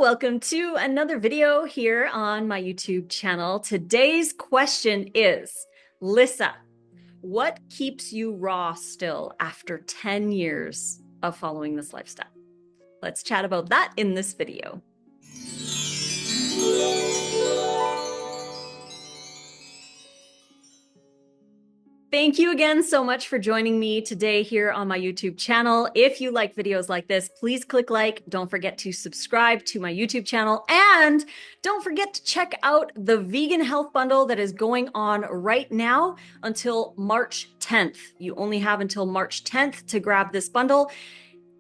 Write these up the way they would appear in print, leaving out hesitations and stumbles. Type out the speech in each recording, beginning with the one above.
welcome to another video here on my YouTube channel. Today's question is, Lissa, what keeps you raw still after 10 years of following this lifestyle? Let's chat about that in this video. Thank you again so much for joining me today here on my YouTube channel. If you like videos like this, please click like. Don't forget to subscribe to my YouTube channel. And don't forget to check out the vegan health bundle that is going on right now until March 10th. You only have until March 10th to grab this bundle.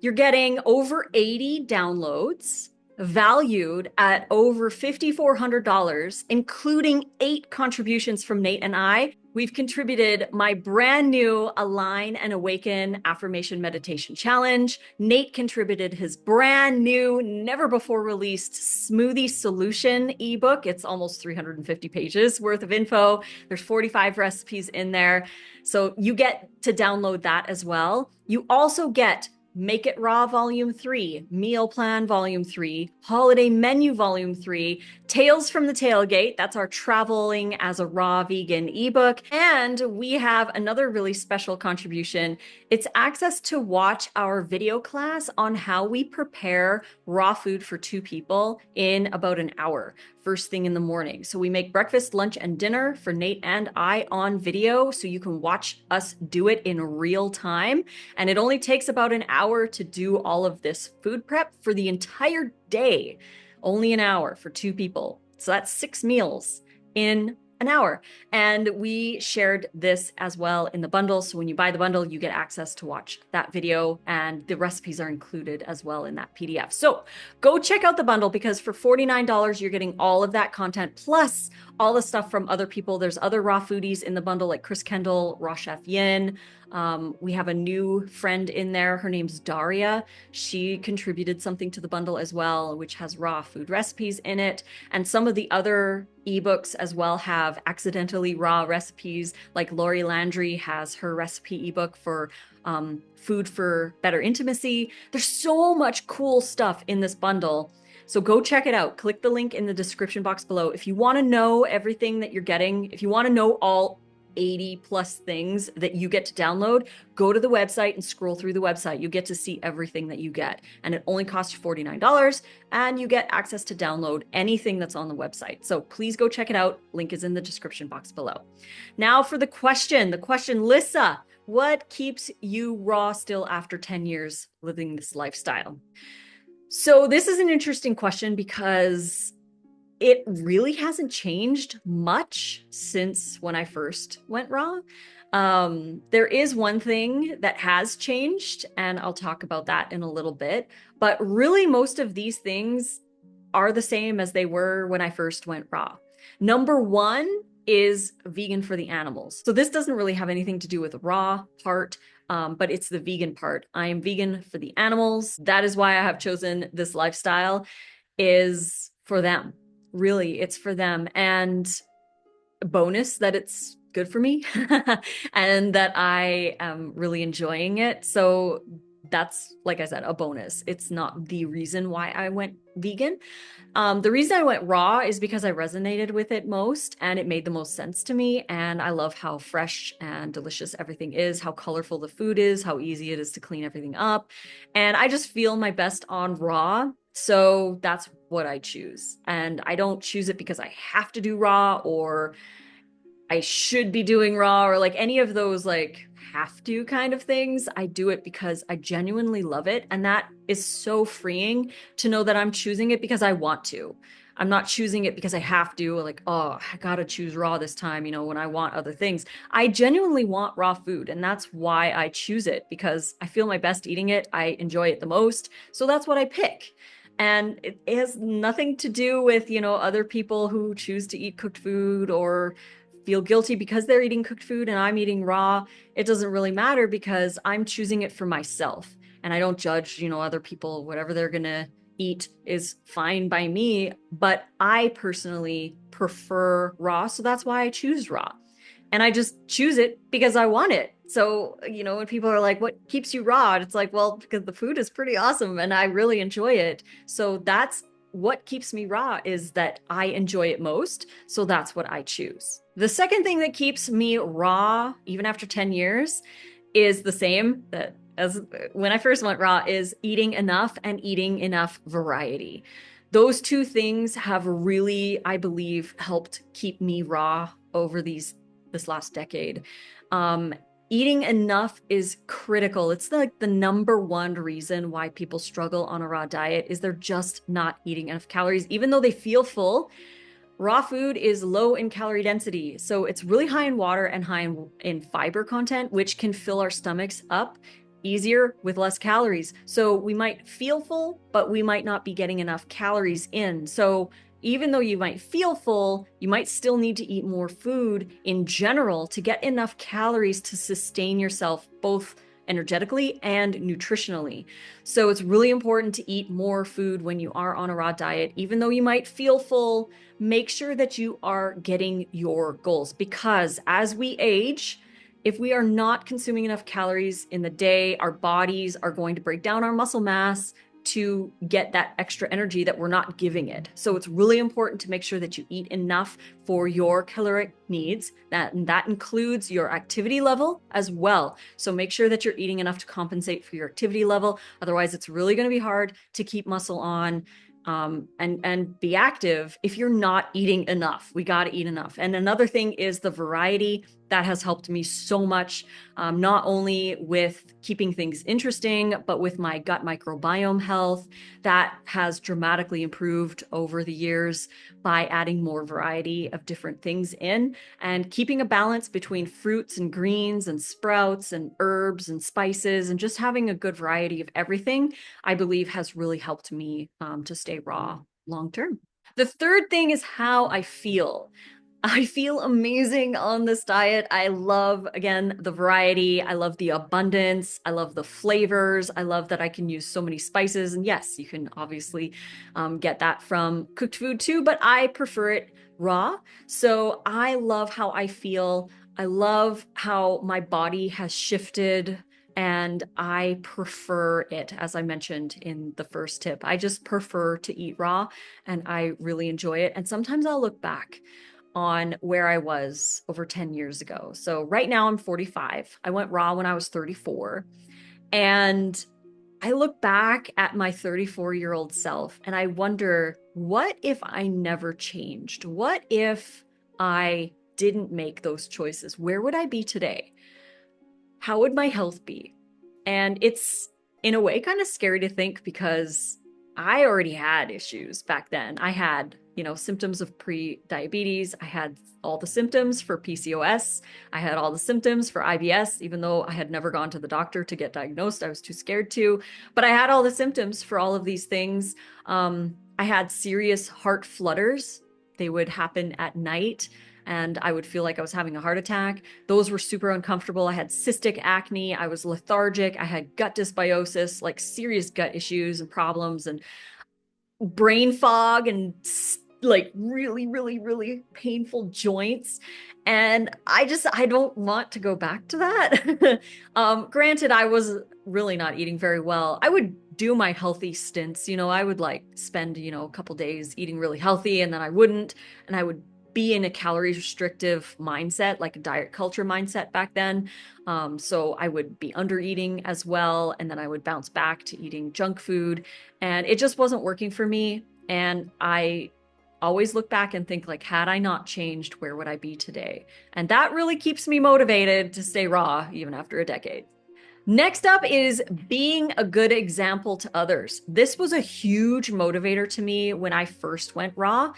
You're getting over 80 downloads valued at over $5,400, including 8 contributions from Nate and I. We've contributed my brand new Align and Awaken Affirmation Meditation Challenge. Nate contributed his brand new, never before released Smoothie Solution ebook. It's almost 350 pages worth of info. There's 45 recipes in there. So you get to download that as well. You also get Make It Raw Volume 3, Meal Plan Volume 3, Holiday Menu Volume 3, Tales from the Tailgate, that's our Traveling as a Raw Vegan ebook, and we have another really special contribution. It's access to watch our video class on how we prepare raw food for 2 people in about an hour, first thing in the morning. So we make breakfast, lunch, and dinner for Nate and I on video, so you can watch us do it in real time. And it only takes about an hour to do all of this food prep for the entire day. Only an hour for 2 people. So that's 6 meals in an hour. And we shared this as well in the bundle. So when you buy the bundle, you get access to watch that video, and the recipes are included as well in that PDF. So go check out the bundle, because for $49, you're getting all of that content plus all the stuff from other people. There's other raw foodies in the bundle like Chris Kendall, Raw Chef Yin. We have a new friend in there. Her name's Daria. She contributed something to the bundle as well, which has raw food recipes in it. And some of the other ebooks as well have accidentally raw recipes, like Lori Landry has her recipe ebook for food for better intimacy. There's so much cool stuff in this bundle. So go check it out. Click the link in the description box below. If you want to know everything that you're getting, if you want to know all 80 plus things that you get to download, go to the website and scroll through the website. You get to see everything that you get. And it only costs you $49, and you get access to download anything that's on the website. So please go check it out. Link is in the description box below. Now for the question, Lissa, what keeps you raw still after 10 years living this lifestyle? So this is an interesting question, because it really hasn't changed much since when I first went raw. There is one thing that has changed, and I'll talk about that in a little bit. But really, most of these things are the same as they were when I first went raw. Number 1 is vegan for the animals. So this doesn't really have anything to do with the raw part, but it's the vegan part. I am vegan for the animals. That is why I have chosen this lifestyle, is for them. Really, it's for them. And bonus that it's good for me and that I am really enjoying it. So that's, like I said, a bonus. It's not the reason why I went vegan. The reason I went raw is because I resonated with it most, and it made the most sense to me. And I love how fresh and delicious everything is, how colorful the food is, how easy it is to clean everything up. And I just feel my best on raw. So that's what I choose. And I don't choose it because I have to do raw, or I should be doing raw, or like any of those like have to kind of things. I do it because I genuinely love it. And that is so freeing to know that I'm choosing it because I want to. I'm not choosing it because I have to, like, oh, I gotta choose raw this time, when I want other things. I genuinely want raw food, and that's why I choose it, because I feel my best eating it. I enjoy it the most. So that's what I pick. And it has nothing to do with, other people who choose to eat cooked food or feel guilty because they're eating cooked food and I'm eating raw. It doesn't really matter, because I'm choosing it for myself. And I don't judge, other people. Whatever they're going to eat is fine by me. But I personally prefer raw. So that's why I choose raw. And I just choose it because I want it. So, when people are like, what keeps you raw? It's like, well, because the food is pretty awesome and I really enjoy it. So that's what keeps me raw is that I enjoy it most. So that's what I choose. The second thing that keeps me raw, even after 10 years, is the same that as when I first went raw, is eating enough and eating enough variety. Those two things have really, I believe, helped keep me raw over this last decade. Um, Eating enough is critical. It's like the number one reason why people struggle on a raw diet is they're just not eating enough calories. Even though they feel full, raw food is low in calorie density. So it's really high in water and high in fiber content, which can fill our stomachs up easier with less calories. So we might feel full, but we might not be getting enough calories in. So even though you might feel full, you might still need to eat more food in general to get enough calories to sustain yourself both energetically and nutritionally. So it's really important to eat more food when you are on a raw diet. Even though you might feel full, make sure that you are getting your goals, because as we age, if we are not consuming enough calories in the day, our bodies are going to break down our muscle mass to get that extra energy that we're not giving it. So it's really important to make sure that you eat enough for your caloric needs. That includes your activity level as well. So make sure that you're eating enough to compensate for your activity level. Otherwise, it's really going to be hard to keep muscle on and be active if you're not eating enough. We got to eat enough. And another thing is the variety. That has helped me so much, not only with keeping things interesting, but with my gut microbiome health. That has dramatically improved over the years by adding more variety of different things in and keeping a balance between fruits and greens and sprouts and herbs and spices and just having a good variety of everything, I believe has really helped me to stay raw long term. The third thing is how I feel. I feel amazing on this diet. I love, again, the variety. I love the abundance. I love the flavors. I love that I can use so many spices. And yes, you can obviously get that from cooked food too, but I prefer it raw. So I love how I feel. I love how my body has shifted and I prefer it, as I mentioned in the first tip. I just prefer to eat raw and I really enjoy it. And sometimes I'll look back on where I was over 10 years ago. So right now I'm 45. I went raw when I was 34. And I look back at my 34-year-old self and I wonder, what if I never changed? What if I didn't make those choices? Where would I be today? How would my health be? And it's in a way kind of scary to think because I already had issues back then. I had, symptoms of pre-diabetes. I had all the symptoms for PCOS. I had all the symptoms for IBS, even though I had never gone to the doctor to get diagnosed. I was too scared to, but I had all the symptoms for all of these things. I had serious heart flutters. They would happen at night and I would feel like I was having a heart attack. Those were super uncomfortable. I had cystic acne. I was lethargic. I had gut dysbiosis, like serious gut issues and problems and brain fog and like really, really, really painful joints. And I don't want to go back to that. Granted, I was really not eating very well. I would do my healthy stints. I would like spend, a couple days eating really healthy and then I wouldn't. And I would be in a calorie restrictive mindset, like a diet culture mindset back then. So I would be under eating as well. And then I would bounce back to eating junk food and it just wasn't working for me. And I always look back and think like, had I not changed, where would I be today? And that really keeps me motivated to stay raw even after a decade. Next up is being a good example to others. This was a huge motivator to me when I first went raw,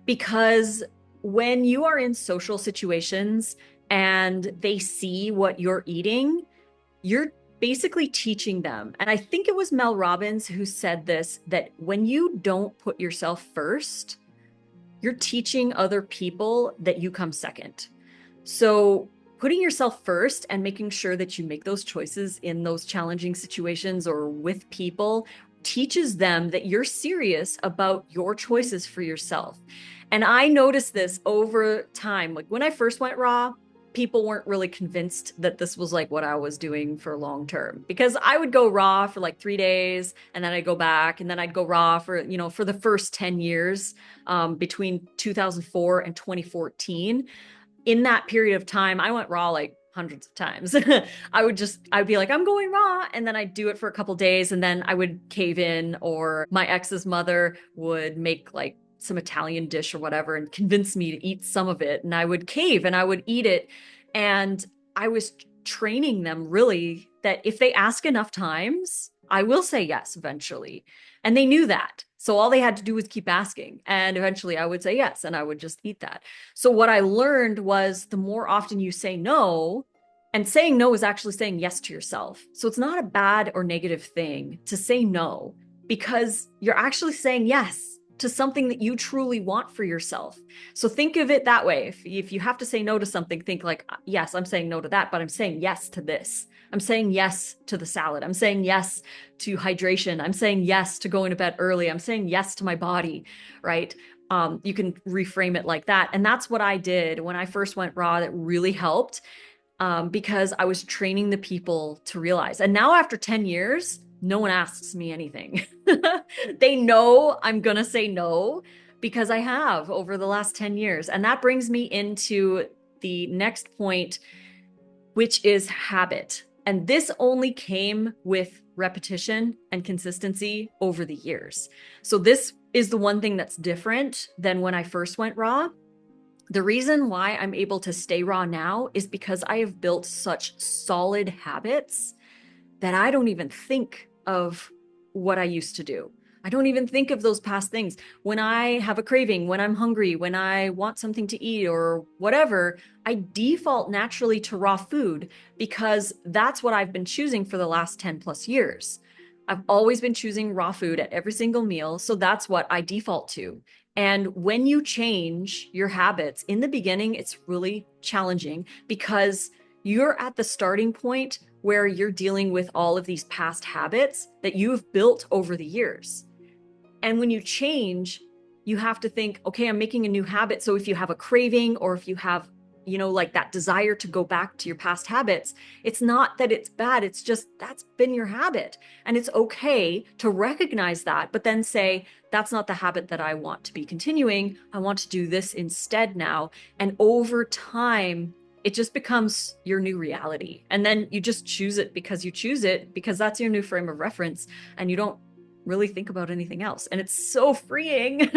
because when you are in social situations and they see what you're eating, you're basically teaching them. And I think it was Mel Robbins who said this, that when you don't put yourself first, you're teaching other people that you come second. So putting yourself first and making sure that you make those choices in those challenging situations or with people teaches them that you're serious about your choices for yourself. And I noticed this over time. Like when I first went raw, people weren't really convinced that this was like what I was doing for long term, because I would go raw for like 3 days and then I'd go back and then I'd go raw for, you know, for the first 10 years, between 2004 and 2014. In that period of time, I went raw like hundreds of times. I'd be like, I'm going raw. And then I'd do it for a couple days and then I would cave in, or my ex's mother would make like some Italian dish or whatever and convince me to eat some of it. And I would cave and I would eat it. And I was training them really that if they ask enough times, I will say yes eventually. And they knew that. So all they had to do was keep asking. And eventually I would say yes, and I would just eat that. So what I learned was the more often you say no, and saying no is actually saying yes to yourself. So it's not a bad or negative thing to say no, because you're actually saying yes to something that you truly want for yourself. So think of it that way. If you have to say no to something, think like, yes, I'm saying no to that, but I'm saying yes to this. I'm saying yes to the salad. I'm saying yes to hydration. I'm saying yes to going to bed early. I'm saying yes to my body, right? You can reframe it like that. And that's what I did when I first went raw. That really helped, because I was training the people to realize. And now after 10 years, no one asks me anything. They know I'm going to say no because I have over the last 10 years. And that brings me into the next point, which is habit. And this only came with repetition and consistency over the years. So this is the one thing that's different than when I first went raw. The reason why I'm able to stay raw now is because I have built such solid habits that I don't even think of what I used to do. I don't even think of those past things. When I have a craving, when I'm hungry, when I want something to eat or whatever, I default naturally to raw food because that's what I've been choosing for the last 10 plus years. I've always been choosing raw food at every single meal. So that's what I default to. And when you change your habits in the beginning, it's really challenging because you're at the starting point where you're dealing with all of these past habits that you've built over the years. And when you change, you have to think, okay, I'm making a new habit. So if you have a craving or if you have, you know, like that desire to go back to your past habits, it's not that it's bad. It's just that's been your habit. And it's okay to recognize that, but then say, that's not the habit that I want to be continuing. I want to do this instead now. And over time, it just becomes your new reality. And then you just choose it because you choose it because that's your new frame of reference and you don't really think about anything else. And it's so freeing,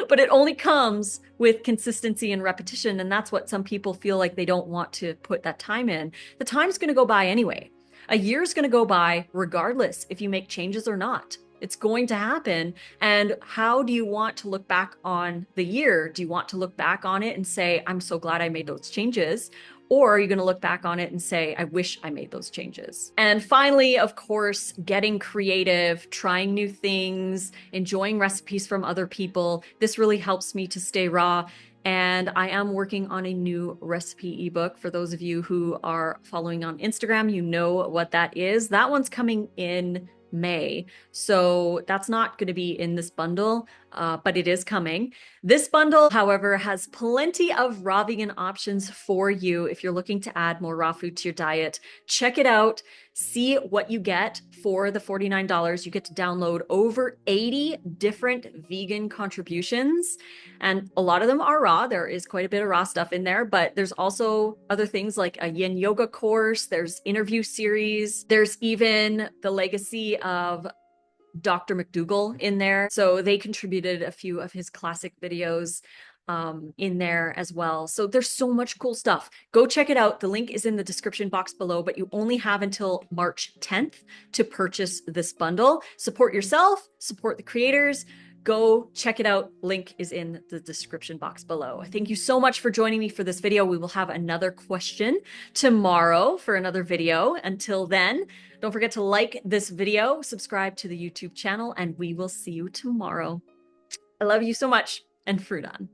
but it only comes with consistency and repetition. And that's what some people feel like they don't want to put that time in. The time's going to go by anyway. A year's going to go by regardless if you make changes or not. It's going to happen. And how do you want to look back on the year? Do you want to look back on it and say, I'm so glad I made those changes? Or are you going to look back on it and say, I wish I made those changes? And finally, of course, getting creative, trying new things, enjoying recipes from other people. This really helps me to stay raw. And I am working on a new recipe ebook. For those of you who are following on Instagram, you know what that is. That one's coming in May. So that's not going to be in this bundle, but it is coming. This bundle, however, has plenty of raw vegan options for you if you're looking to add more raw food to your diet. Check it out. See what you get for the $49. You get to download over 80 different vegan contributions, and a lot of them are raw. There is quite a bit of raw stuff in there, but there's also other things like a yin yoga course, there's interview series, there's even the legacy of Dr. McDougall in there. So they contributed a few of his classic videos in there as well. So there's so much cool stuff. Go check it out. The link is in the description box below, but you only have until March 10th to purchase this bundle. Support yourself, support the creators. Go check it out. Link is in the description box below. Thank you so much for joining me for this video. We will have another question tomorrow for another video. Until then, don't forget to like this video, subscribe to the YouTube channel, and we will see you tomorrow. I love you so much, and fruit on.